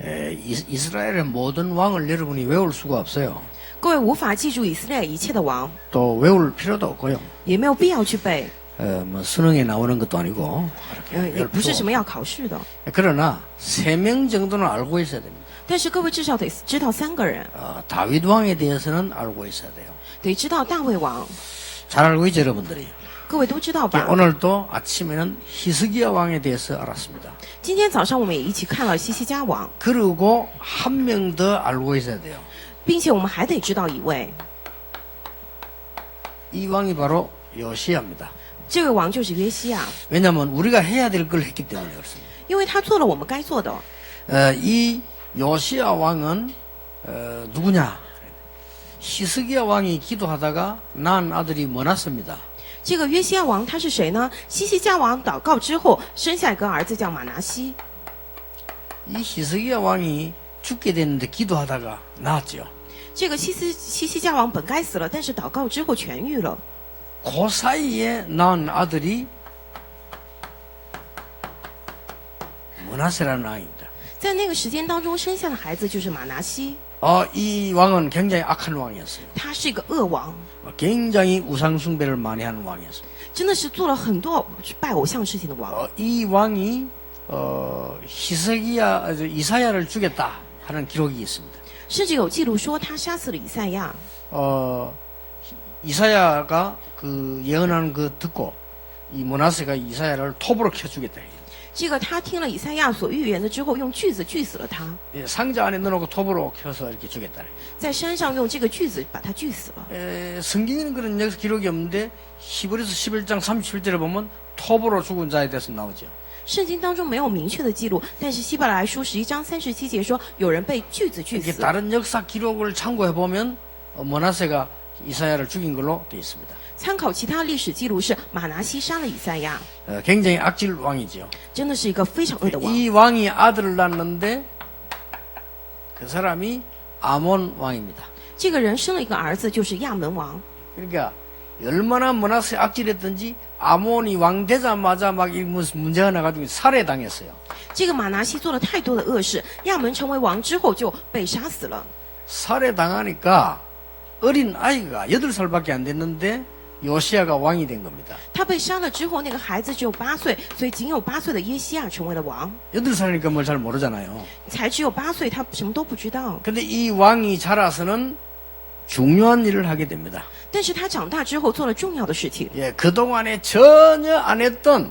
이스라엘의 모든 왕을 여러분이 외울 수가 없어요. 各位无法记住以色列一切的王， 또 외울 필요도 없고요. 也没有必要去背， 뭐 수능에 나오는 것도 아니고 也不是什么要考试的。 그러나 3명 정도는 알고 있어야 됩니다. 但是各位至少得知道3个人， 다윗 왕에 대해서는 알고 있어야 돼요. 得知道大卫王， 잘 알고 있죠, 여러분들이. 各位都知道吧？ 오늘도 아침에는 히스기야 왕에 대해서 알았습니다. 今天早上我们也一起看了西西家王， 그리고 한 명 더 알고 있어야 돼요. 并且我们还得知道一位， 이 왕이 바로 요시야입니다. 这位王就是约西亚， 왜냐하면 우리가 해야 될 걸 했기 때문에 그렇습니다. 因为他做了我们该做的。 이 요시야 왕은 누구냐? 히스기야 왕이 기도하다가 낳은 아들이 머났습니다. 这个约西亚王他是谁呢？西西家王祷告之后生下一个儿子叫马拿西。 이 히스기야 왕이 죽게 됐는데 기도하다가 낳았죠. 这个西西家王本该死了，但是祷告之后痊愈了。 그 사이에 낳은 아들이 머나세라는 아이입니다. 在那个时间当中生下的孩子就是马拿西， 이 왕은 굉장히 악한 왕이었어요. 他是一个恶王， 굉장히 우상 숭배를 많이 하는 왕이었어요. 真的是做了很多拜偶像事情的王。 이 왕이 이사야를 죽였다 하는 기록이 있습니다. 甚至有记录说他杀死了以赛亚。 이사야가 그 예언하는 그 듣고 이 모나세가 이사야를 톱으로 켜 죽였다. 这个他听了以赛亚所预言的之后，用锯子锯死了他， 상자 안에 넣어놓고 톱으로 켜서 이렇게 죽였다. 在山上用这个锯子把他锯死了。 성경에는 그런 역사 기록이 없는데 히브리서 11장 37절에 보면 톱으로 죽은 자에 대해서 나오죠. 圣经当中没有明确的记录，但是希伯来书11章37节说有人被锯子锯 이게 死。 다른 역사 기록을 참고해 보면 모나세가 이사야를 죽인 걸로 되어 있습니다. 参考其他历史记录是马拿西杀了以赛亚， 굉장히 악질 왕이죠. 真的是一个非常恶的王。 이 왕이 아들을 낳았는데 그 사람이 아몬 왕입니다. 这个人生了一个儿子，就是亚门王。 그러니까 얼마나 모나세 악질했든지 아몬이 왕 되자마자 막 무슨 문제가 나가지고 살해당했어요. 这个马拿西做了太多的恶事，亚门成为王之后就被杀死了。 살해당하니까 어린 아이가 8살밖에 안 됐는데 요시야가 왕이 된 겁니다. 他被杀了之后，那个孩子只有8岁，所以仅有8岁的耶西亚成为了王。 8살이니까 뭘 잘 모르잖아요. 才只有8岁，他什么都不知道。 근데 이 왕이 자라서는 중요한 일을 하게 됩니다. 但是他长大之后做了重要的事情， 예, 그동안에 전혀 안 했던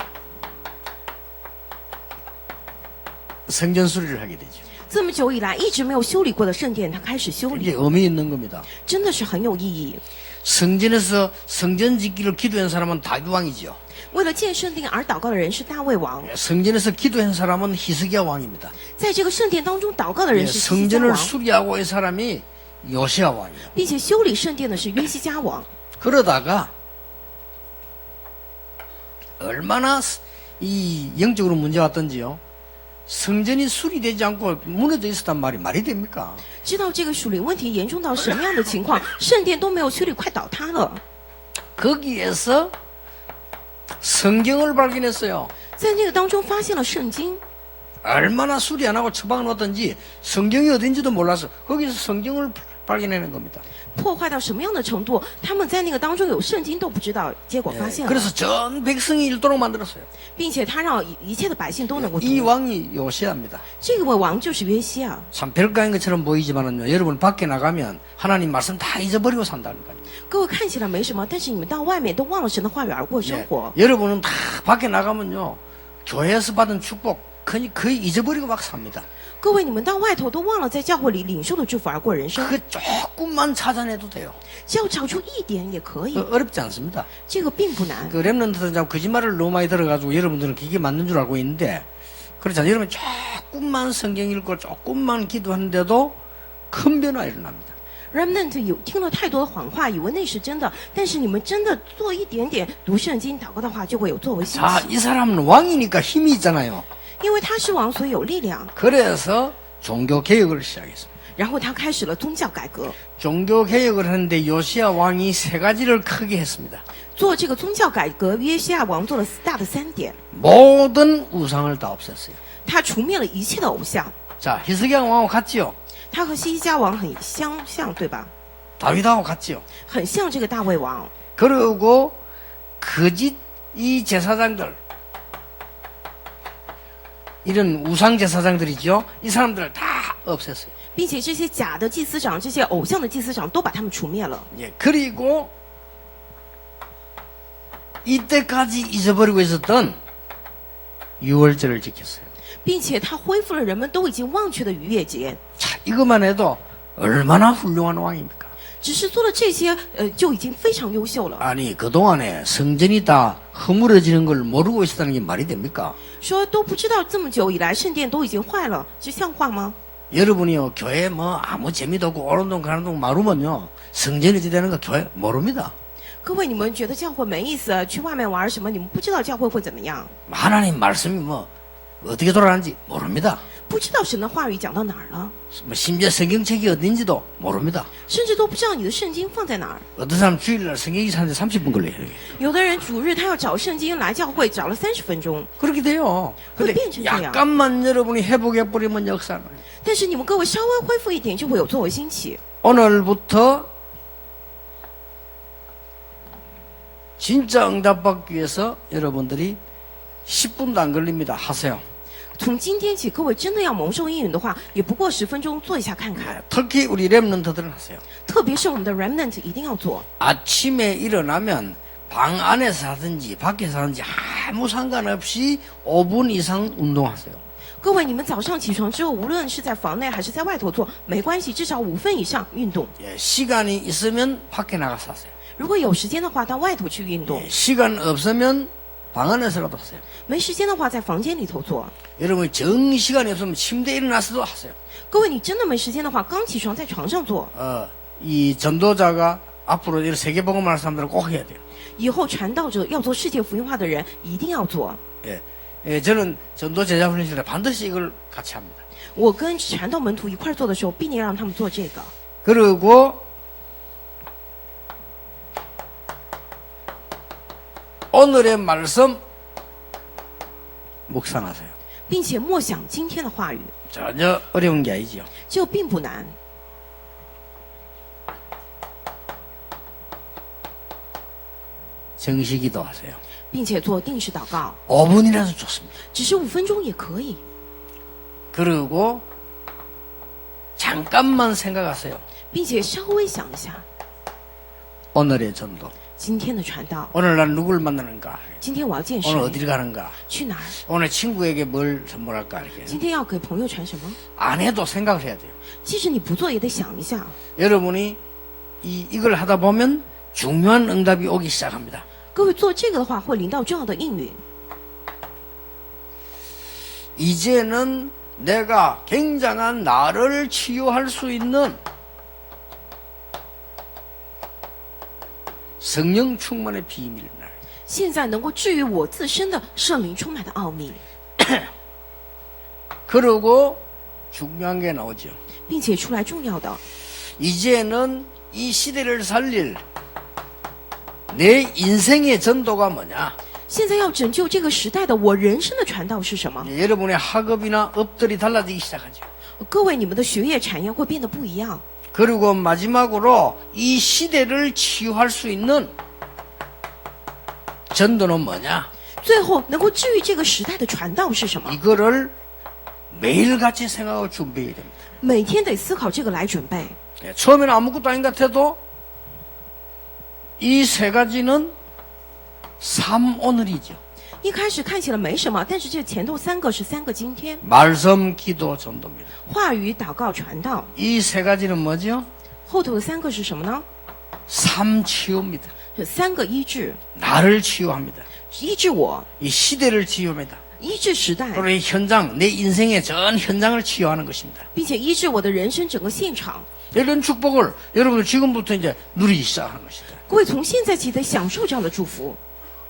성전 수리를 하게 되죠. 这么久以来一直没有修理过的圣殿，他开始修 이게 理， 의미 있는 겁니다. 真的是很有意义。 성전에서 성전 짓기를 기도한 사람은 다윗 왕이죠. 为了建圣殿而祷告的人是大卫王， 성전에서 기도한 사람은 히스기야 왕입니다. 在这个圣殿当中祷告的人 예, 是西西家 성전을 王， 수리하고 이 사람이 요시야 왕이에요. 并且修理圣殿的是约西家王。 그러다가 얼마나 이 영적으로 문제가 왔던지요. 성전이 수리되지 않고 무너져 있었단 말이 됩니까? 知道这个属灵问题严重到什么样的情况，圣殿都没有修理，快倒塌了。 거기에서 성경을 발견했어요. 在那个当中发现了圣经， 얼마나 수리 안 하고 처방을 놓았던지 성경이 어딘지도 몰라서 거기서 성경을 발견해낸 겁니다. 破坏到什么样的程度，他们在那个当中有圣经都不知道，结果发现了， 그래서 전 백성이 읽도록 만들었어요. 并且他让一切的百姓都能够 이 读。 왕이 요시야입니다. 这个王就是约西亚。 참 별거 아닌 것처럼 보이지만은요, 여러분 밖에 나가면 하나님 말씀 다 잊어버리고 산다는 거예요. 各位看起来没什么，但是你们到外面都忘了神的话语而过生 예, 活。 여러분은 다 밖에 나가면요, 교회에서 받은 축복 거의 잊어버리고 막 삽니다. 各位，你们到外头都忘了在教会里领受的祝福而过人生， 그 조금만 찾아내도 돼요. 只要找出一点也可以， 어렵지 않습니다. 这个并不难。 그 랩런트들은 참 거짓말을 너무 많이 들어가지고 여러분들은 그게 맞는 줄 알고 있는데, 그렇잖아요. 여러분 조금만 성경 읽고 조금만 기도하는데도 큰 변화 일어납니다. Remnant 有听了太多的谎话，以为那是真的，但是你们真的做一点点读圣经、祷告的话，就会有作为兴 자, 起。 이 사람은 왕이니까 힘이 있잖아요. 因为他是王，所以有力量。 그래서 종교 개혁을 시작했습니다. 然后他开始了宗教改革， 종교 개혁을 하는데 요시야 왕이 3가지를 크게 했습니다. 做这个宗教改革，约西亚王做了大的3点， 모든 우상을 다 없앴어요. 他除灭了一切的偶像， 자, 히스기야 왕하고 같지요. 他和西西家王很相像，对吧？ 다윗하고 같지요. 很像这个大卫王。 그리고 거짓 이 제사장들, 이런 우상 제사장들이죠. 이 사람들을 다 없앴어요. 并且这些假的祭司长、这些偶像的祭司长都把他们除灭了。 예, 그리고 이때까지 잊어버리고 있었던 유월절을 지켰어요. 并且他恢复了人们都已经忘却的逾越节。 자, 이것만 해도 얼마나 훌륭한 왕입니까? 只是做了这些，就已经非常优秀了。 아니, 그동안에 성전이 다 허물어지는 걸 모르고 있었다는 게 말이 됩니까? 说都不知道这么久以来圣殿都已经坏了，这像话吗？ 여러분이요, 교회 뭐 아무 재미도 없고 오는 동 가는 동 마루면요, 성전이 어찌 되는 거 교회 모릅니다. 各位，你们觉得教会没意思，去外面玩什么？你们不知道教会会怎么样， 하나님 말씀이 뭐 어떻게 돌아가는지 모릅니다. 不知道神的话语讲到哪儿了， 뭐 심지어 성경책이 어딘지도 모릅니다. 甚至都不知道你的圣经放在哪儿。 어떤 사람 주일날 성경이 사는데 30분 걸려요. 有的人主日他要找圣经来教会，找了30分钟。 그렇게 돼요. 근데 그게 괜찮아요. 약간만 여러분이 회복해버리면 역사는. 但是你们各位稍微恢复一点，就会有作为兴起。 오늘부터 진짜 응답받기 위해서 여러분들이 10분도 안 걸립니다. 하세요. 从今天起，各位真的要蒙受应允的话，也不过10分钟做一下看看。 특히 우리 랩런트들은 하세요. 特别是我们的 remnant 一定要做。 아침에 일어나면 방 안에서 하든지 밖에서 하든지 아무 상관없이 5분 이상 운동하세요. 各位，你们早上起床之后，无论是在房内还是在外头做，没关系，至少5分以上运动。 예, 시간이 있으면 밖에 나가서 하세요. 如果有时间的话，到外头去运动； 예, 시간 없으면 방 안에서라도 하세요. 没时间的话，在房间里头做。 여러분 정 시간이 없으면 침대에 일어나서도 하세요. 各位，你真的没时间的话，刚起床在床上做。 이 전도자가 앞으로 이런 세계복음하는 사람들은 꼭 해야 돼요. 以后传道者要做世界福音化的人，一定要做。 예, 예, 저는 전도 제자 훈련실 때 반드시 이걸 같이 합니다. 我跟传道门徒一块儿做的时候，必定让他们做这个。 그리고 오늘의 말씀 묵상하세요. 并且默想今天的话语， 전혀 어려운 게 아니지요. 这并不难。 정식기도 하세요. 并且做定时祷告， 5분이라도 좋습니다. 只是5分钟也可以。 그리고 잠깐만 생각하세요. 并且稍微想一下 오늘의 전도. 今天的传道。 오늘 난 누굴 만나는가? 今天我要见谁 오늘 ？ 어디를 가는가? 去哪儿？ 오늘 친구에게 뭘 선물할까? 이렇게. 今天要给朋友传什么？ 안 해도 생각을 해야 돼요. 即使你不做，也得想一下。 여러분이 이걸 하다 보면 중요한 응답이 오기 시작합니다. 各位做这个的话，会领到重要的应允。 이제는 내가 굉장한 나를 치유할 수 있는 성령 충만의 비밀을 날. 现在能够治愈我自身的圣灵充满的奥秘， 그리고 중요한 게 나오죠. 并且出来重要的， 이제는 이 시대를 살릴 내 인생의 전도가 뭐냐? 现在要拯救这个时代的我人生的传道是什么？ 여러분의 학업이나 업들이 달라지기 시작하죠. 各位，你们的学业产业会变得不一样。 그리고 마지막으로 이 시대를 치유할 수 있는 전도는 뭐냐? 最后能够治愈这个时代的传道是什么？ 이거를 매일같이 생각하고 준비해야 됩니다. 每天得思考这个来准备。 예, 처음에는 아무것도 아닌 것 같아도 이 세 가지는 삶 오늘이죠. 一开始看起来没什么，但是这前头3个是3个今天： 말씀, 기도, 전도입니다. 话语、祷告、传道。 이 세 가지는 뭐죠? 后头的3个是什么呢？ 삶 치유입니다. 这3个医治， 나를 치유합니다. 医治我， 이 시대를 치유합니다. 医治时代， 그리고 이 현장, 내 인생의 전 현장을 치유하는 것입니다. 并且医治我的人生整个现场。 이런 축복을 여러분들 지금부터 이제 누리기 시작하는 것이다. 各位从现在起得享受这样的祝福。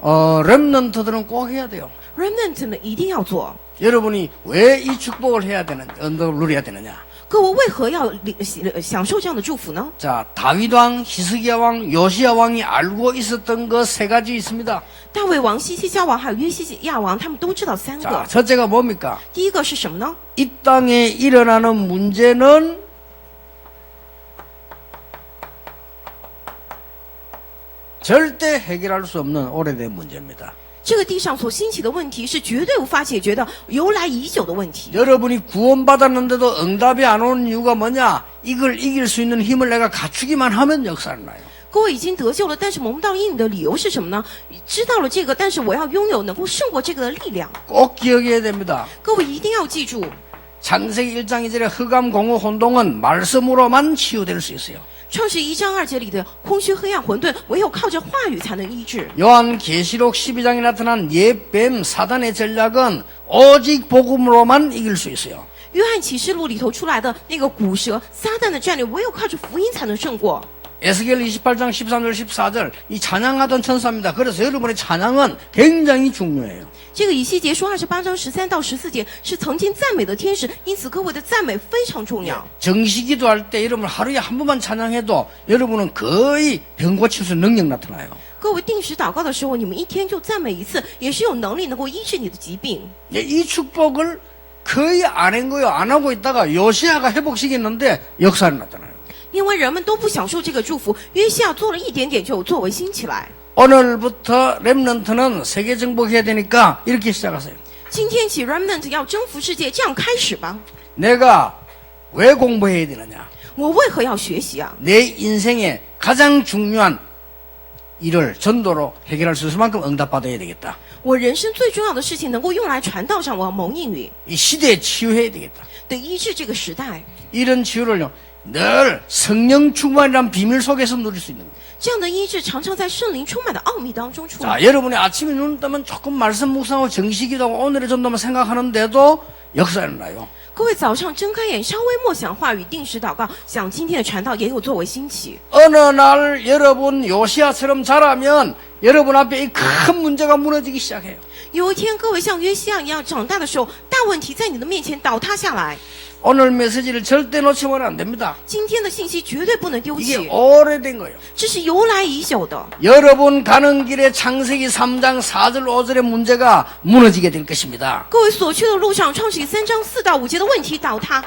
렘넌트들은 꼭 해야 돼요. remnant 们一定要做。 여러분이 왜 이 축복을 해야 되는, 언덕을 누려야 되느냐? 各位为何要享受这样的祝福呢？ 자, 다윗 왕, 히스기야 왕, 요시야 왕이 알고 있었던 거 세 가지 있습니다. 大卫王、西西家王还有约西亚王，他们都知道三 자, 个。 첫째가 뭡니까? 第一个是什么呢？ 이 땅에 일어나는 문제는 절대 해결할 수 없는 오래된 문제입니다. 这个地上所兴起的问题是绝对无法解决的，由来已久的问题。 여러분이 구원받았는데도 응답이 안 오는 이유가 뭐냐? 이걸 이길 수 있는 힘을 내가 갖추기만 하면 역사는 나요. 各位已经得救了，但是蒙不到应的理由是什么呢？知道了这个，但是我要拥有能够胜过这个的力量。 꼭 기억해야 됩니다. 各位一定要记住， 창세기 1장 2절의 흑암 공허 혼동은 말씀으로만 치유될 수 있어요. 创世1章2节里的空虚、黑暗、混沌，唯有靠着话语才能医治。 요한 계시록 12장에 나타난 옛뱀 사단의 전략은 오직 복음으로만 이길 수 있어요. 约翰启示录里头出来的那个古蛇撒旦的战略，唯有靠着福音才能胜过。 에스겔 28장 13절 14절 이 찬양하던 천사입니다. 그래서 여러분의 찬양은 굉장히 중요해요. 这个以西结书28章13到14节是曾经赞美的天使，因此各位的赞美非常重要。 정식기도 할 때 여러분 하루에 한 번만 찬양해도 여러분은 거의 병 고칠 수 있는 능력 나타나요. 各位定时祷告的时候，你们一天就赞美一次，也是有能力能够医治你的疾病。 이 축복을 거의 안 한 거요. 안 하고 있다가 요시야가 회복시켰는데 역사는 나타나요. 因为人们都不享受这个祝福，约西亚做了一点点就有作为兴起来。 오늘부터 렘넌트는 세계 정복해야 되니까 이렇게 시작하세요. 今天起 ，remnant 要征服世界，这样开始吧。 내가 왜 공부해야 되느냐? 我为何要学习啊？ 내 인생의 가장 중요한 일을 전도로 해결할 수 있을 만큼 응답받아야 되겠다. 我人生最重要的事情能够用来传道上，我要蒙应允 이 시대에 치유해야 되겠다. 的医治这个时代。 이런 치유를요, 늘 성령 충만이란 비밀 속에서 누릴 수 있는 거예요. 这样的医治常常在圣灵充满的奥秘当中出 자, 来。 여러분이 아침에 눈 뜨면 조금 말씀 묵상하고 정식기도 하고 오늘의 전도만 생각하는데도 역사가 일어나요. 各位早上睁开眼，稍微默想话语，定时祷告，想今天的传道也有作为兴起。 어느 날 여러분 요시아처럼 자라면 여러분 앞에 이 큰 문제가 무너지기 시작해요. 有一天，各位像约西亚一样长大的时候，大问题在你的面前倒塌下来。 오늘 메시지를 절대 놓치면 안 됩니다. 今天的信息绝对不能丢 이게 弃， 오래된 거예요. 这是由来已久的。 여러분 가는 길에 창세기 3장 4절 5절의 문제가 무너지게 될 것입니다. 各位所去的路上，创世记3章4到5节的问题倒塌，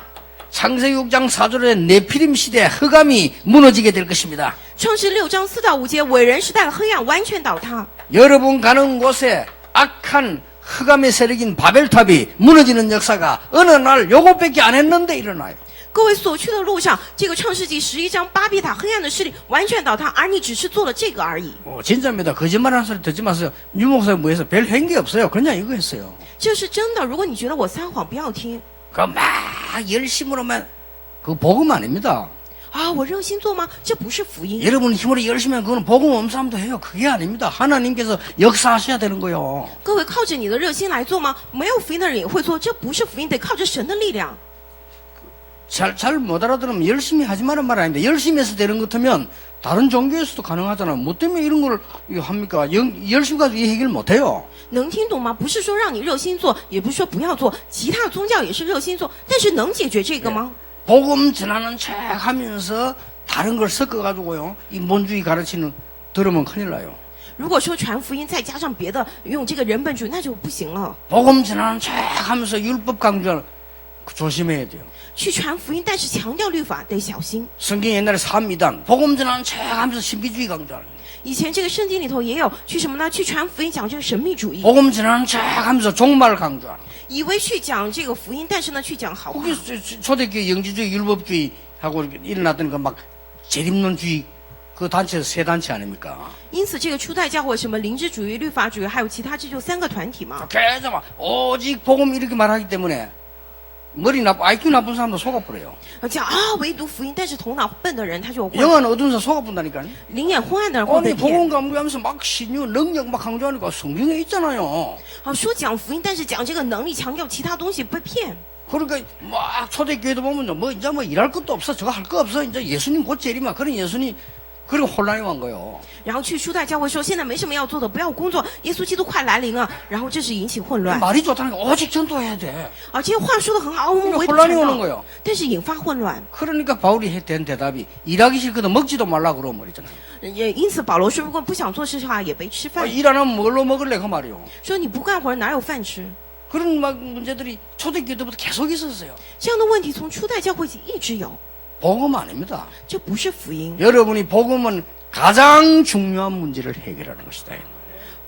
창세기 6장 4절의 네피림 시대 흑암이 무너지게 될 것입니다. 创世6章4到5节伟人时代的黑暗完全倒塌。 여러분 가는 곳에 악한 흑암의 세력인 바벨탑이 무너지는 역사가 어느 날 요것밖에 안 했는데 일어나요. 各位所去的路上，这个创世纪11章巴比塔黑暗的势力完全倒塌，而你只是做了这个而已。 진짜입니다. 거짓말하는 소리 듣지 마세요. 유 목사님 뭐해서 별 한 게 없어요. 그냥 이거 했어요. 这是真的。如果你觉得我撒谎，不要听 그 막 열심으로만 그 복음 아닙니다. 啊！我热心做吗？这不是福音。 여러분 힘으로 열심히 하면 그건 복음 없는 사람도 해요. 그게 아닙니다. 하나님께서 역사하셔야 되는 거예요. 各位靠着你的热心来做吗？没有福音的人也会做，这不是福音，得靠着神的力量。 잘 못 알아들으면 열심히 하지 말란 말 아닌데 열심히 해서 되는 것 같으면 다른 종교에서도 가능하잖아요. 뭐 때문에 이런 걸 이거 합니까? 열심히 가지고 이 해결 못 해요. 能听懂吗？不是说让你热心做，也不是说不要做，其他的宗教也是热心做，但是能解决这个吗？ 복음 전하는 척 하면서 다른 걸 섞어가지고요. 이 본주의 가르치는 들으면 큰일 나요. 如果说传福音再加上别的，用这个人本主义，那就不行了。 복음 전하는 척 하면서 율법 강조하는 조심해야 돼요. 去传福音，但是强调律法得小心。 성경 옛날에 3이단 복음 전하는 척 하면서 신비주의 강조하는 以前这个圣经里头也有去什么呢？去传福音，讲这个神秘主义， 복음 전하는 척 하면서 종말 강조하는 以为去讲这个福音，但是呢去讲好话。 그게 초대교회 영지주의 율법주의하고 일어났던 그 막 재림론주의 그 단체 세 단체 아닙니까? 因此，这个初代教会什么灵知主义、律法主义，还有其他，这就3个团体嘛。 계속 막 오직 복음 이렇게 말하기 때문에 머리 IQ 나쁜 사람도 속아버려요. 讲啊，唯独福音，但是头脑笨的人他就会， 영은 어두운 사람 속아본다니까요. 灵眼昏暗的人会 아니 被骗。 복음 강조하면서 막 신유 능력 막 강조하니까 성경에 있잖아요. 啊，说讲福音，但是讲这个能力，强调其他东西被骗。 그러니까 막 초대교회도 보면 뭐 이제 뭐 일할 것도 없어 저거 할 거 없어 이제 예수님 곧 재림아 그런 예수님 그리고 혼란이 온 거예요. 然后去初代教会说现在没什么要做的，不要工作，耶稣基督快来临了。然后这是引起混乱。 말이 좋다는 게 오직 전도해야 돼. 啊，这些话说的很好，我们唯独 혼란이 传 오는 道 거예요. 但是引发混乱。 그러니까 바울이 된 대답이 일하기 싫거든 먹지도 말라 그러면 말이잖아요. 也因此保罗说，如果不想做事的话，也别吃饭。 일 안 하면 뭘로 먹을래 그 말이요. 说你不干活哪有饭吃？ 그런 막 문제들이 초대교회 때부터 계속 있었어요. 这样的问题从初代教会起一直有， 복음 아닙니다. 这不是福音。 여러분이 복음은 가장 중요한 문제를 해결하는 것이다.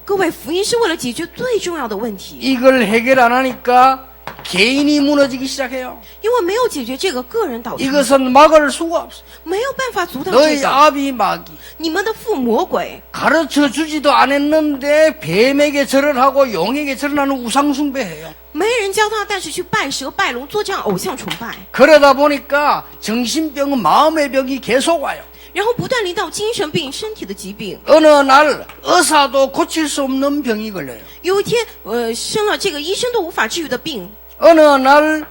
各位，福音是为了解决最重要的问题， 이걸 해결 안 하니까 개인이 무너지기 시작해요. 因为没有解决这个个人倒塌， 이것은 막을 수가 없어. 没有办法阻挡这 너희 个。 아비 마귀. 你们的父魔鬼 가르쳐 주지도 않았는데 뱀에게 절을 하고 용에게 절을 하는 우상 숭배해요. 没人教他，但是去拜蛇拜龙，做这样偶像崇拜， 그러다 보니까 정신병은 마음의 병이 계속 와요. 然后不断临到精神病、身体的疾病。 어느 날 의사도 고칠 수 없는 병이 걸려요. 有一天，生了这个医生都无法治愈的病。 어느 날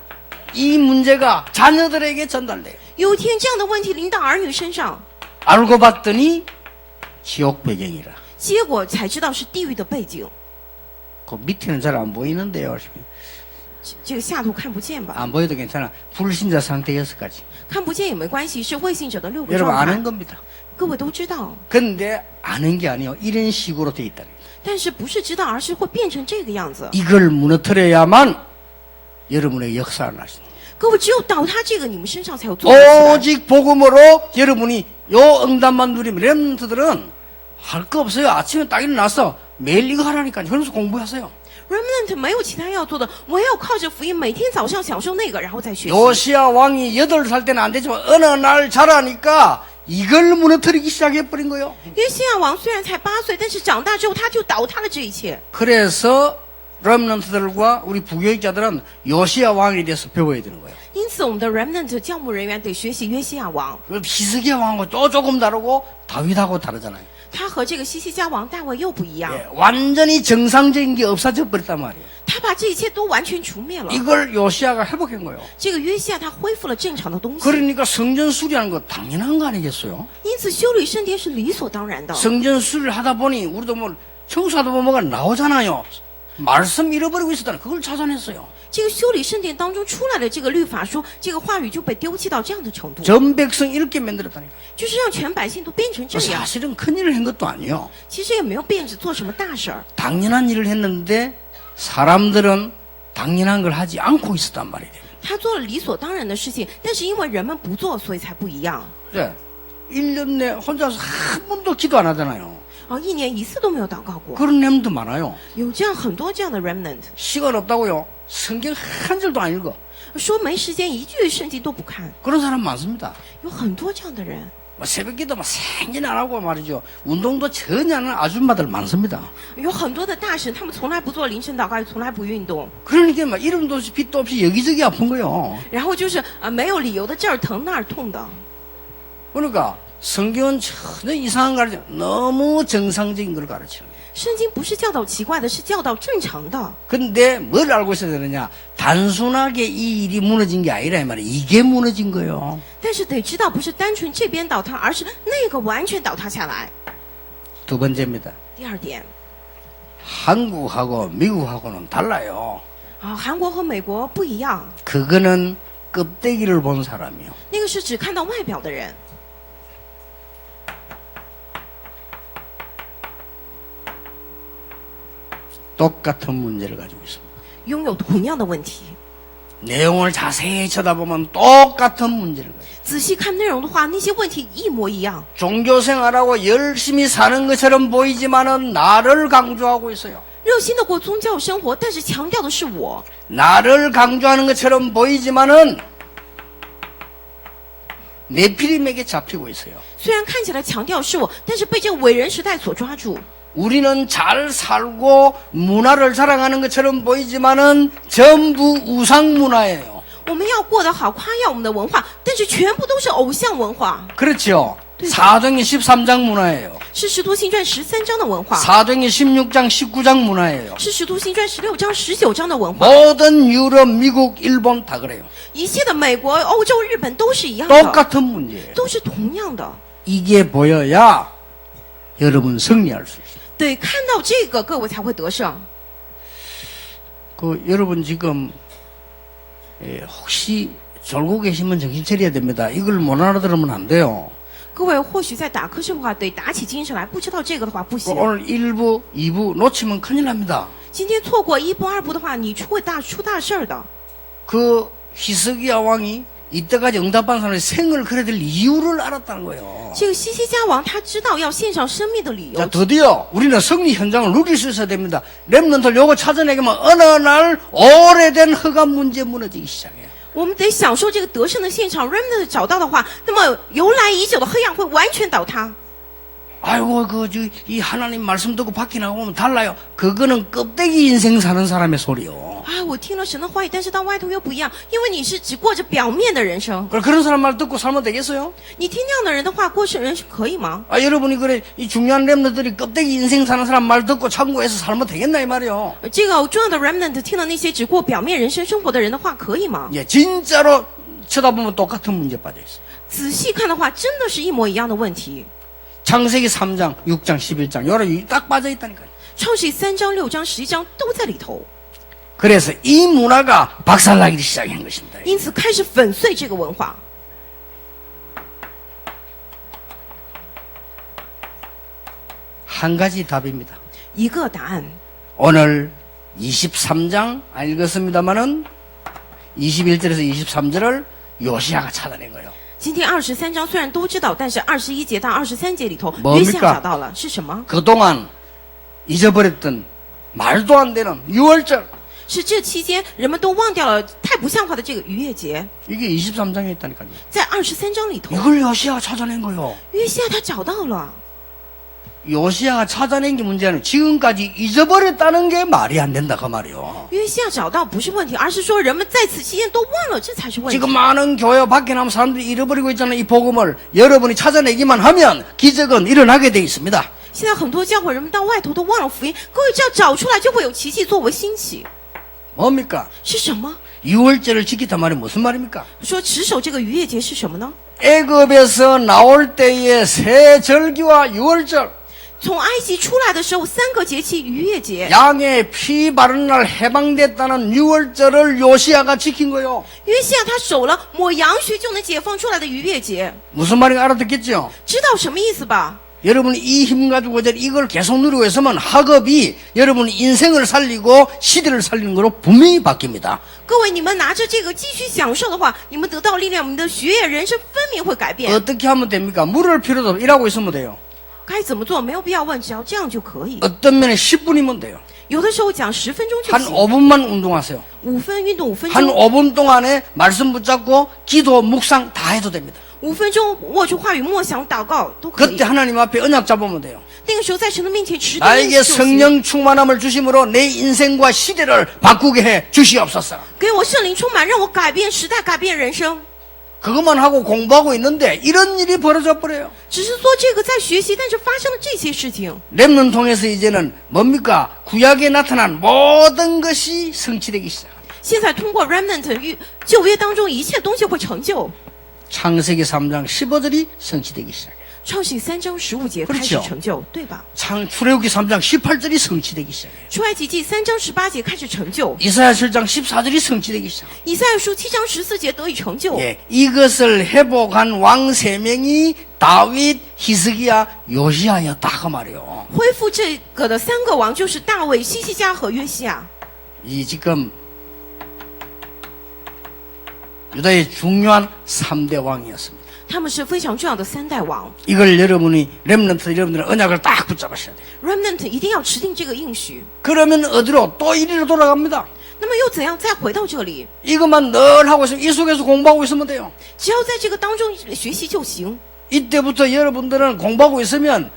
이 문제가 자녀들에게 전달돼요. 有一天，这样的问题临到儿女身上， 알고 봤더니 지옥 배경이라. 结果才知道是地狱的背景。 그 밑에는 잘 안 보이는데요. 这个下图看不见吧？ 안 보여도 괜찮아. 불신자 상태 6가지. 看不见也没关系，是未信者的6个 여러분 状 아는 态。 겁니다. 各位都知道， 근데 아는 게 아니에요. 이런 식으로 돼 있다. 但是不是知道，而是会变成这个样子。 이걸 무너뜨려야만 여러분의 역사를 나십니다. 各位，只有倒塌这个，你们身上才有作用起来。 오직 복음으로 여러분이 요 응답만 누리면 렘넌트들은 할 거 없어요. 아침에 딱 일어나서 매일 이거 하라니까요. 그러면서 공부하세요. Remnant 没有其他要做的，唯有靠着福音，每天早上享受那个，然后再学习。 요시야 왕이 8살 때는 안 되지만 어느 날 자라니까 이걸 무너뜨리기 시작해버린 거예요. 约西亚王虽然才8岁，但是长大之后他就倒塌了这一切。 그래서 렘넌트들과 우리 부교육자들은 요시야 왕에 대해서 배워야 되는 거예요. 因此，我们的 Remnant 教牧人员得学习约西亚王， 히스기야 왕하고 또 조금 다르고 다윗하고 다르잖아요. 他和这个西西家王大卫又不一样， 예, 완전히 정상적인 게 없어져 버렸단 말이에요. 他把这一切都完全除灭了。 이걸 요시야가 회복한 거예요. 这个约西亚他恢复了正常的东西， 그러니까 성전 수리하는 거 당연한 거 아니겠어요? 因此修理圣殿是理所当然的。 성전 수리를 하다 보니 우리도 뭐 청소하다 보면 뭐가 나오잖아요. 말씀 잃어버리고 있었다는 그걸 찾아냈어요. 这个修理圣殿当中出来的这个律法书，这个话语就被丢弃到这样的程度， 전 백성 잃게 만들었다니까. 就是让全百姓都变成这样。 사실은 큰일을 한 것도 아니에요. 其实也没有变着做什么大事儿， 당연한 일을 했는데 사람들은 당연한 걸 하지 않고 있었단 말이에요. 他做了理所当然的事情，但是因为人们不做，所以才不一样。 네. 1년 내 혼자서 한 번도 기도 안 하잖아요. 1年1次都没有祷告过， 그런 렘도 많아요. 有这样很多这样的 remnant， 시간 없다고요. 성경 한 절도 안 읽어. 说没时间一句圣经都不看， 그런 사람 많습니다. 有很多这样的人。 뭐 새벽기도 막 생긴 안 하고 말이죠. 운동도 전혀 안 하는 아줌마들 많습니다. 有很多的大神，他们从来不做凌晨祷告，也从来不运动， 그러니까 막 이름도 없이 빛도 없이 여기저기 아픈 거예요. 然后就是没有理由的这儿疼那儿痛的。 그러니까 성경은 전혀 이상한 거 가르쳐. 너무 정상적인 걸 가르치는 거예요. 圣经不是教导奇怪的，是教导正常的。 근데 뭘 알고 있어야 되느냐? 단순하게 이 일이 무너진 게 아니라 이 말이에요. 이게 무너진 거예요. 但是得知道，不是单纯这边倒塌，而是那个完全倒塌下来。 두 번째입니다. 第二点 한국하고 미국하고는 달라요. 韩国和美国不一样， 그거는 껍데기를 본 사람이요. 那个是只看到外表的人。 똑같은 문제를 가지고 있습니다. 拥有同样的问题， 내용을 자세히 쳐다보면 똑같은 문제를 가지고 있습니다. 仔细看内容的话，那些问题一模一样。 종교생활하고 열심히 사는 것처럼 보이지만은 나를 강조하고 있어요. 热心的过宗教生活，但是强调的是我。 나를 강조하는 것처럼 보이지만은 네피림에게 잡히고 있어요. 虽然看起来强调是我，但是被这个伟人时代所抓住。 우리는 잘 살고 문화를 자랑하는 것처럼 보이지만은 전부 우상 문화예요. 我们要过得好，夸耀我们的文化，但是全部都是偶像文化， 그렇죠. 네. 사도행전 13장 문화예요. 是使徒行传13章的文化， 사도행전 16장 19장 문화예요. 是使徒行传16章19章的文化。 모든 유럽, 미국, 일본 다 그래요. 一切的美国、欧洲、日本都是一样的， 똑같은 문제예요. 都是同样的。 이게 보여야 여러분 승리할 수 있어요. 得看到这个，各位才会得胜。 여러분 지금 혹시 졸고 계시면 정신 차려야 됩니다. 이걸 못 알아들으면 안 돼요. 各位或许在打瞌睡的话，得打起精神来。不知道这个的话不行。 오늘 1부, 2부 놓치면 큰일 납니다. 今天错过一步二步的话，你会出大事儿的。 그 히스기야 왕이 이때까지 응답한 사람의 생을 그래야 될 이유를 알았다는 거예요. 这个西西家王他知道要献上生命的理 자, 由。 드디어 우리는 승리 현장을 누릴 수 있어야 됩니다. 렘넌트를 요거 찾아내기만 어느 날 오래된 허감 문제 무너지기 시작해요. 我们得享受这个得胜的现场。Remnant 找到的话，那么由来已久的黑暗会完全倒塌。 아이고, 이 하나님 말씀 듣고 밖에 나가보면 달라요. 그거는 껍데기 인생 사는 사람의 소리요. 哎，我听了神的话语，但是到外头又不一样，因为你是只过着表面的人生。 그런 사람 말 듣고 살면 되겠어요? 你听那样的人的话，过人生可以吗？ 여러분이 그래, 이 중요한 렘너들이 껍데기 인생 사는 사람 말 듣고 참고해서 살면 되겠나, 이 말이요. 这个重要的 Remnant 听了那些只过表面人生生活的人的话，可以吗？ 예, 진짜로 쳐다보면 똑같은 문제 빠져 있어요. 仔细看的话，真的是一模一样的问题。 창세기 3장, 6장, 11장, 요런 딱 빠져 있다니까요. 创世3章、6章、11章都在里头， 그래서 이 문화가 박살나기 시작한 것입니다. 因此开始粉碎这个文化。 한 가지 답입니다. 一个答案。 오늘 23장 읽었습니다마는 21절에서 23절을 요시야가 찾아낸 거예요. 今天23章虽然都知道，但是21节到23节里头， 뭡니까 约西亚找到了是什么？ 그동안 잊어버렸던 말도 안 되는 6월절 是这期间人们都忘掉了太不像话的这个逾越节， 이게 23장에 있다니까요. 在23章里头， 이걸 요시야가 찾아낸 거예요. 约西亚他找到了。 요시야가 찾아낸 게 문제는 지금까지 잊어버렸다는 게 말이 안 된다 그 말이요. 约西亚找到不是问题，而是说人们在此期间都忘了，这才是问题。 지금 많은 교회 밖에 나면 사람들이 잃어버리고 있잖아요. 이 복음을 여러분이 찾아내기만 하면 기적은 일어나게 돼 있습니다. 现在很多教会人们到外头都忘了福音，各位只要找出来，就会有奇迹作为兴起。 뭡니까? 是什么？ 6월절을 지키단 말이 무슨 말입니까? 说持守这个逾越节是什么呢？ 애굽에서 나올 때의 새 절기와 6월절 从埃及出来的时候，3个节气逾越节， 양의 피 바른 날 해방됐다는 6월절을 요시야가 지킨 거요. 约西亚他守了抹羊血就能解放出来的逾越节， 무슨 말인가 알아듣겠죠? 知道什么意思吧？ 여러분이 이 힘 가지고 이걸 계속 누리고 있으면 학업이 여러분의 인생을 살리고 시대를 살리는 거로 분명히 바뀝니다. 各位，你们拿着这个继续享受的话，你们得到力量，你们的学业、人生分明会改变。 어떻게 하면 됩니까? 물을 필요도 없고 일하고 있으면 돼요. 该怎么做没有必要问，只要这样就可以。 어떤 면에 10분이면 돼요. 有的时候讲10分钟就 한 行， 5분만 운동하세요. 5分运动5分 한 钟， 5분 동안에 말씀 붙잡고 기도, 묵상 다 해도 됩니다. 5分钟握住话语默想祷告都可以 그때 。 하나님 앞에 언약 잡으면 돼요. 那个时候在神的面前持定应 나에게 许就行， 성령 충만함을 주심으로 내 인생과 시대를 바꾸게 해 주시옵소서. 给我圣灵充满，让我改变时代，改变人生。 그것만 하고 공부하고 있는데 이런 일이 벌어져 버려요. 只是做这个在学习，但是发生了这些事情。 렘넌 통해서 이제는 뭡니까? 구약에 나타난 모든 것이 성취되기 시작합니다. 现在通过 remnant 旧约当中一切东西会成就。 창세기 3장 15절이 성취되기 시작해요. 创世3章15节开始 그렇죠 成就，对吧？ 출애굽기 3장 18절이 성취되기 시작해요. 出埃及记3章18节开始成就， 이사야 7장 14절이 성취되기 시작해요. 以赛亚书7章14节得以成就。 예, 이것을 회복한 왕 3명이 다윗, 히스기야, 요시야였다 그 말이에요. 恢复这个的3个王就是大卫、西西家和约西亚。 이 지금 유다의 중요한 3대 왕이었습니다. 他们是非常重要的3代王。 이걸 여러분이 렘넌트 여러분들은 언약을 딱 붙잡으셔야 돼요. remnant 一定要持定这个应许。 그러면 어디로 또 이리로 돌아갑니다. 那么又怎样再回到这里？ 이것만 늘 하고 있으면 이 속에서 공부하고 있으면 돼요. 只要在这个当中学习就行。 이때부터 여러분들은 공부하고 있으면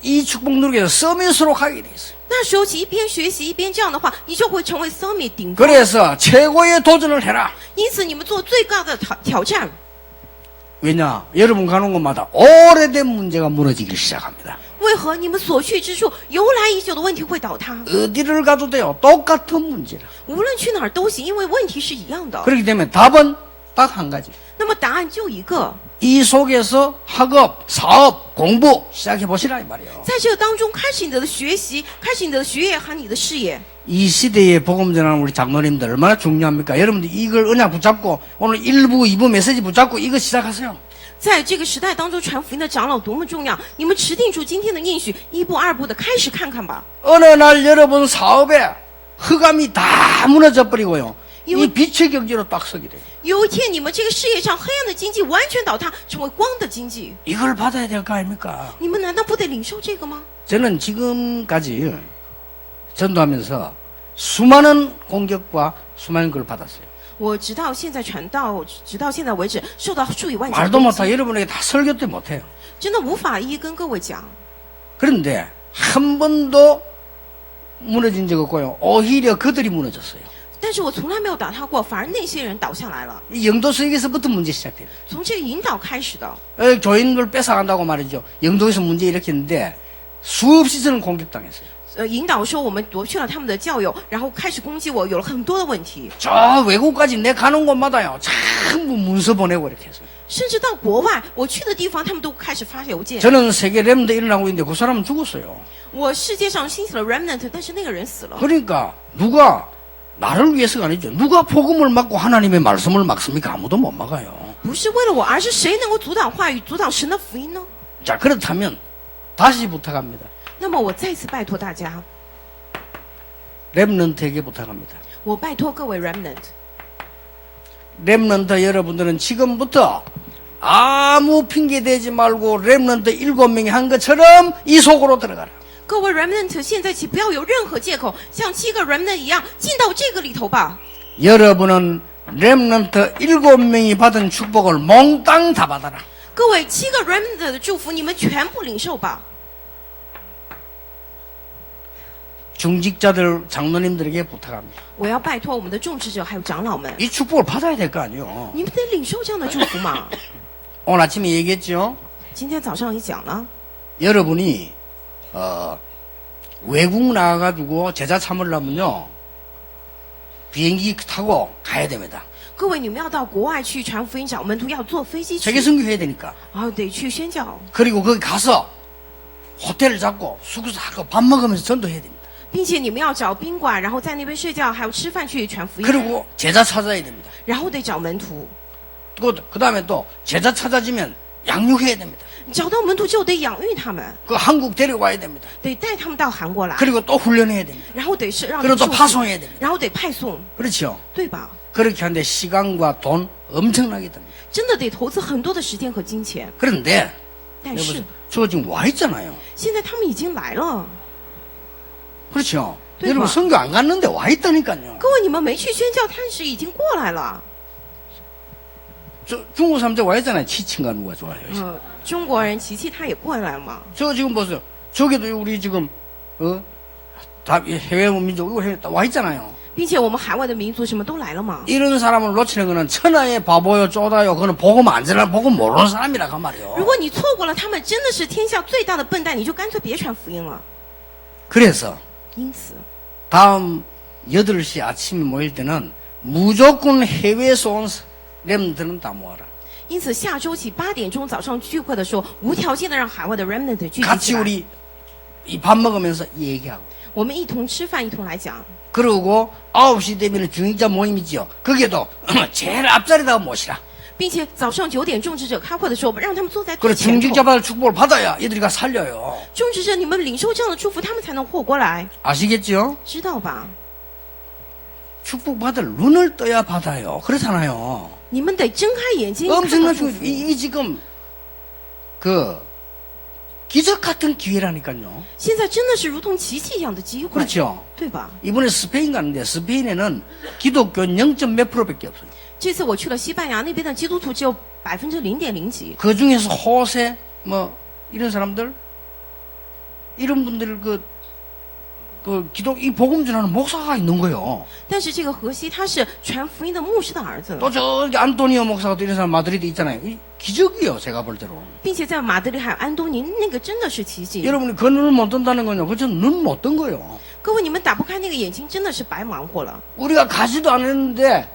이 축복 누리기 위해서 서밋으로 가게 돼 있어요. 那时候起一边学习一边这样的话，你就会成为 summit 顶峰。 그래서 최고의 도전을 해라. 因此你们做最高的挑战。 왜냐? 여러분 가는 곳마다 오래된 문제가 무너지기 시작합니다. 为何你们所去之处，由来已久的问题会倒塌？ 어디를 가도 돼요. 똑같은 문제라. 无论去哪儿都行，因为问题是一样的。 그렇기 때문에 답은 딱 한 가지. 那么答案就一个， 이 속에서 학업, 사업, 공부 시작해 보시라 이 말이에요. 在这个当中开始你的学习，开始你的学业和你的事业。 이 시대에 복음 전하는 우리 장로님들 얼마나 중요합니까? 여러분들 이걸 언약 붙잡고 오늘 1부, 2부 메시지 붙잡고 이거 시작하세요. 在这个时代当中传福音的长老多么重要，你们持定住今天的应许，一步二步的开始看看吧。 어느 날 여러분 사업에 흑암이 다 무너져 버리고요. 이 빛의 경제로 딱 서게 돼요. 有一天你们这个事业上黑暗的经济完全倒塌，成为光的经济， 이걸 받아야 될 거 아닙니까? 你们难道不得领受这个吗？ 저는 지금까지 전도하면서 수많은 공격과 수많은 걸 받았어요. 我直到现在传道，直到现在为止，受到数以万计的 말도 攻 못하고 击， 여러분에게 다 설교도 못해요. 真的无法一一跟各位讲。 그런데 한 번도 무너진 적 없고요. 오히려 그들이 무너졌어요. 但是我从来没有倒塌过，反而那些人倒下来了。 이 영도수에게서부터 문제 시작돼요. 从这个引导开始的， 교인들 뺏어간다고 말이죠. 영도에서 문제 일으켰는데 수없이 저는 공격당했어요. 引导说我们夺去了他们的教友，然后开始攻击我，有了很多的问题， 저 외국까지 내 가는 곳마다요. 전부 문서 보내고 이렇게 했어요. 甚至到国外我去的地方，他们都开始发邮件。 저는 세계 렘드 일어나고 있는데 그 사람은 죽었어요. 我世界上兴起了 remnant， 但是那个人死了。 그러니까 누가 나를 위해서가 아니죠. 누가 복음을 막고 하나님의 말씀을 막습니까? 아무도 못 막아요. 不是为了我，而是谁能够阻挡话语，阻挡神的福音呢？ 자, 그렇다면 다시 부탁합니다. 那么我再次拜托大家， 렘넌트에게 부탁합니다. 我拜托各位 remnant， 렘넌트 여러분들은 지금부터 아무 핑계 대지 말고 렘넌트 7명이 한 것처럼 이 속으로 들어가라. 各位 remnant， 现在起不要有任何借口，像7个 remnant 一样进到这个里头吧。 여러분은 렘넌트 7명이 받은 축복을 몽땅 다 받아라. 各位7个 remnant 的祝福，你们全部领受吧。 중직자들 장로님들에게 부탁합니다. 我要拜托我们的众职者还有长老们， 이 축복을 받아야 될 거 아니에요. 你们得领受这样的祝福嘛。 오늘 아침에 얘기했죠. 今天早上也讲了， 여러분이 외국 나가가지고 제자 참으려면요 비행기 타고 가야 됩니다. 各位你们要到国外去传福音，找门徒要坐飞机去， 세계 선교해야 되니까. 然后得去宣教， 그리고 거기 가서 호텔을 잡고 숙소 하고 밥 먹으면서 전도해야 됩니다. 并且你们要找宾馆，然后在那边睡觉，还有吃饭去传福音， 그리고 제자 찾아야 됩니다. 然后得找门徒， 그 다음에 또 제자 찾아지면 양육해야 됩니다. 找到门徒就得养育他们， 그 한국 데려와야 됩니다. 得带他们到韩国来， 그리고 또 훈련해야 됩니다. 然后得是让他 그리고 们 또 受训， 파송해야 됩니다. 然后得派送， 그렇죠. 对吧？ 그렇게 하는데 시간과 돈 엄청나게 듭니다. 真的得投资很多的时间和金钱， 그런데 但是 여러분, 저 지금 와 있잖아요. 现在他们已经来了。 그렇죠. 对吧？ 여러분 선교 안 갔는데 와 있다니까요. 各位，你们没去宣教，但是已经过来了。 저 중국 사람들 와 있잖아요. 치친가 누가 좋아요. 中国人琪琪他也过来了嘛。 저 지금 보세요. 저기도 우리 지금 다 해외 민족 이거 와 있잖아요. 并且我们海外的民族什么都来了嘛。 이런 사람을 놓치는 거는 천하의 바보요 쪼다요. 그거는 복음 안 전하 복음 모르는 사람이라 그 말이요. 如果你错过了他们，真的是天下最大的笨蛋，你就干脆别传福音了。 그래서 因此， 다음 8시 아침에 모일 때는 무조건 해외에서 온 렘들은 다 모아라. 因此下周起8点钟早上聚会的时候，无条件的让海外的 remnant 聚集 같이 起来， 우리 이 밥 먹으면서 얘기하고. 我们一同吃饭，一同来讲。 그러고 9시 되면 중직자 모임이지요. 거기에도 제일 앞자리다가 모시라. 并且早上9点众职者开会的时候，让他们坐在最 그리고 前 중직자 头。 받을 축복을 받아야 얘들이 가 살려요. 众职者，你们领受这样的祝福，他们才能活过来， 아시겠죠? 知道吧？ 축복 받을 눈을 떠야 받아요. 그렇잖아요. 你们得睁开眼睛看到 엄청난 祝 축복. 福。 이 지금 그 기적 같은 기회라니까요. 现在真的是如同奇迹一样的机会， 그렇죠. 对吧？ 이번에 스페인 갔는데 스페인에는 기독교 0.몇 프로밖에 없어요. 这次我去了西班牙，那边的基督徒只有0.0几， 그 중에서 호세 뭐 이런 사람들 이런 분들 그 기독 이 복음 전하는 목사가 있는 거예요. 但是这个荷西他是传福音的牧师的儿子， 또 저기 안토니오 목사가 또 이런 사람 마드리드 있잖아요. 이 기적이에요. 제가 볼 때로. 并且在马德里还有安东尼，那个真的是奇迹。 여러분이 그 눈을 못 뜬다는 건요. 그저 눈 못 뜬 거예요. 各位，你们打不开那个眼睛，真的是白忙活了。 우리가 가지도 않았는데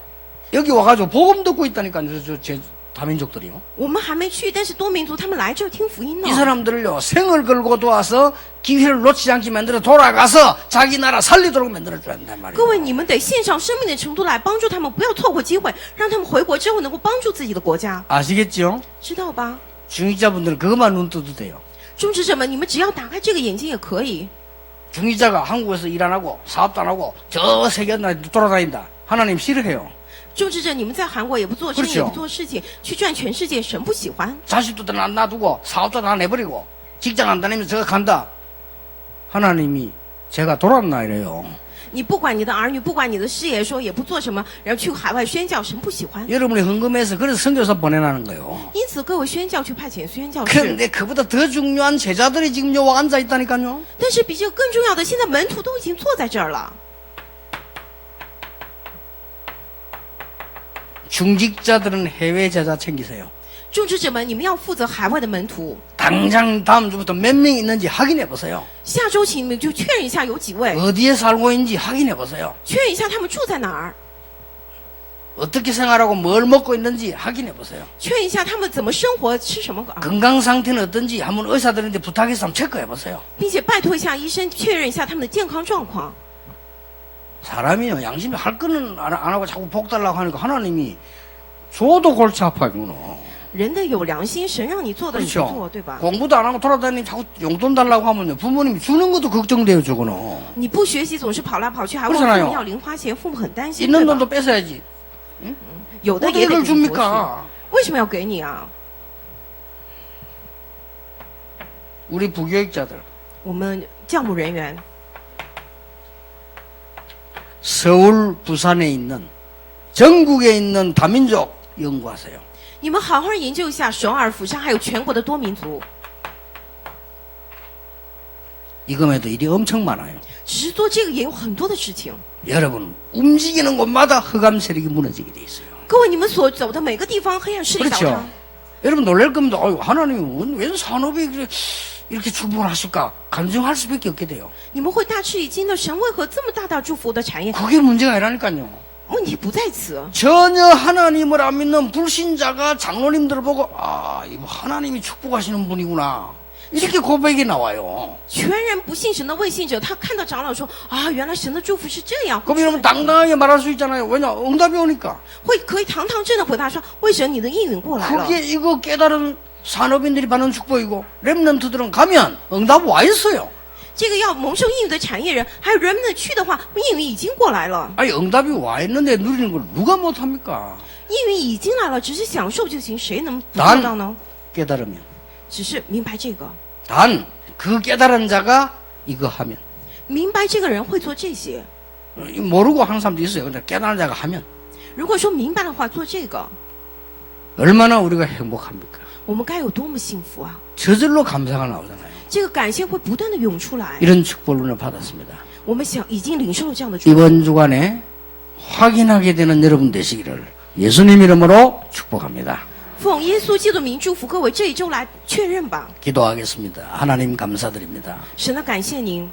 여기 와가지고 복음 듣고 있다니까요. 제 다민족들이요. 我们还没去，但是多民族他们来这儿听福音呢 이 。 사람들을요, 생을 걸고 도와서 기회를 놓치지 않게 만들어 돌아가서 자기 나라 살리도록 만들어줘야 한단 各 말이에요. 位，你们得献上生命的程度来帮助他们，不要错过机会，让他们回国之后能够帮助自己的国家， 아시겠죠? 知道吧？ 중위자분들은 그것만 눈 떠도 돼요. 种植者们，你们只要打开这个眼睛也可以。 중위자가 한국에서 일 안 하고 사업도 안 하고 저 세계 나라 돌아다닌다. 하나님 싫어해요. 种植者，你们在韩国也不做生意， 그렇죠 也不做事情，去赚全世界，神不喜欢。 자식도 다 놔두고 사업도 다 내버리고 직장 안 다니면서 저거 간다. 하나님이 제가 돌았나 이래요. 你不管你的儿女，不管你的事业，说也不做什么，然后去海外宣教，神不喜欢。 여러분이 헌금해서 그래서 선교사 보내라는 거예요. 因此，各位宣教去派遣宣教士。 그런데 그보다 더 중요한 제자들이 지금 요 앉아 있다니까요. 但是比这个更重要的，现在门徒都已经坐在这儿了。 중직자들은 해외 제자 챙기세요. 种植者们，你们要负责海外的门徒。 당장 다음 주부터 몇 명 있는지 확인해 보세요. 下周起你们就确认一下有几位， 어디에 살고 있는지 확인해 보세요. 确认一下他们住在哪儿， 어떻게 생활하고 뭘 먹고 있는지 확인해 보세요. 确认一下他们怎么生活，吃什么啊， 건강 상태는 어떤지 한번 의사들한테 부탁해서 한번 체크해 보세요. 并且拜托一下医生，确认一下他们的健康状况。 사람이요, 양심이 할 거는 안 하고 자꾸 복 달라고 하니까 하나님이 줘도 골치 아파요. 人的有良心，神让你做的你去 그렇죠. 做，对吧？ 공부도 안 하고 돌아다니니 자꾸 용돈 달라고 하면요, 부모님이 주는 것도 걱정돼요, 저거는. 你不学习，总是跑来跑去，还问 그렇잖아요 父母要零花钱，父母很担心， 있는 对吧？ 돈도 뺏어야지. 有的 어떻게 也得 이걸 给你夺去， 줍니까? 为什么要给你啊？ 우리 부교육자들 我们教牧人员， 서울, 부산에 있는 전국에 있는 다민족 연구하세요. 你们好好研究一下首尔、釜山，还有全国的多民族。 이금에도 일이 엄청 많아요. 只是做这个也有很多的事情。 여러분, 움직이는 곳마다 흑암 세력이 무너지게 돼 있어요. 各位，你们所走的每个地方，黑暗势力倒 그렇죠. 塌。 여러분 놀랄 겁니다. 하나님은 웬 산업이 이렇게 축복을 하실까? 간증할 수밖에 없게 돼요. 你们会大吃一惊的，神为何这么大祝福的产业？ 그게 문제가 아니라니까요. 问题不在此， 전혀 하나님을 안 믿는 불신자가 장로님들을 보고 아, 이거 하나님이 축복하시는 분이구나. 이렇게 고백이 나와요. 全然不信神的未信者，他看到长老说啊，原来神的祝福是这样， 그럼 여러분 당당하게 말할 수 있잖아요. 왜냐? 응답이 오니까. 会可以堂堂正的回答说，为神你的应允过来了。 그게 이거 깨달은 산업인들이 받는 축복이고 랩런트들은 가면 응답 와 있어요. 这个要蒙受应允的产业人，还有人们的去的话，应允已经过来了， 아니 응답이 와 있는데 누리는 걸 누가 못합니까? 应允已经来了，只是享受就行，谁能不做到呢？ 깨달으면. 只是明白这个， 단 그 깨달은 자가 이거 하면 明白这个人会做这些。 모르고 하는 사람도 있어요. 근데 깨달은 자가 하면 如果说明白的话，做这个， 얼마나 우리가 행복합니까? 我们该有多么幸福啊！ 저절로 감사가 나오잖아요. 这个感谢会不断的涌出来。 이런 축복을 오늘 받았습니다. 我们已经领受了这样的祝福。 이번 주간에 확인하게 되는 여러분 되시기를 예수님 이름으로 축복합니다. 奉耶稣基督名祝福各位，这一周来确认吧。 기도하겠습니다. 하나님 감사드립니다. 神的感谢您，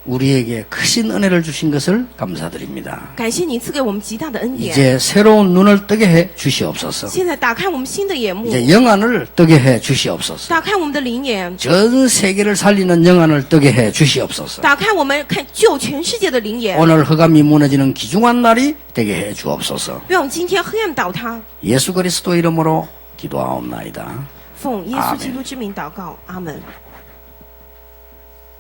우리에게 크신 은혜를 주신 것을 감사드립니다. 感谢您赐给我们极大的恩典。 이제 새로운 눈을 뜨게 해 주시옵소서. 现在打开我们新的眼目， 이제 영안을 뜨게 해 주시옵소서. 打开我们的灵眼， 전 세계를 살리는 영안을 뜨게 해 주시옵소서. 打开我们看救全世界的灵眼。 오늘 흑암이 무너지는 귀중한 날이 되게 해 주옵소서. 愿我们今天黑暗倒塌。 예수 그리스도 이름으로 기도하옵나이다. 奉耶稣基督之名祷告，阿门。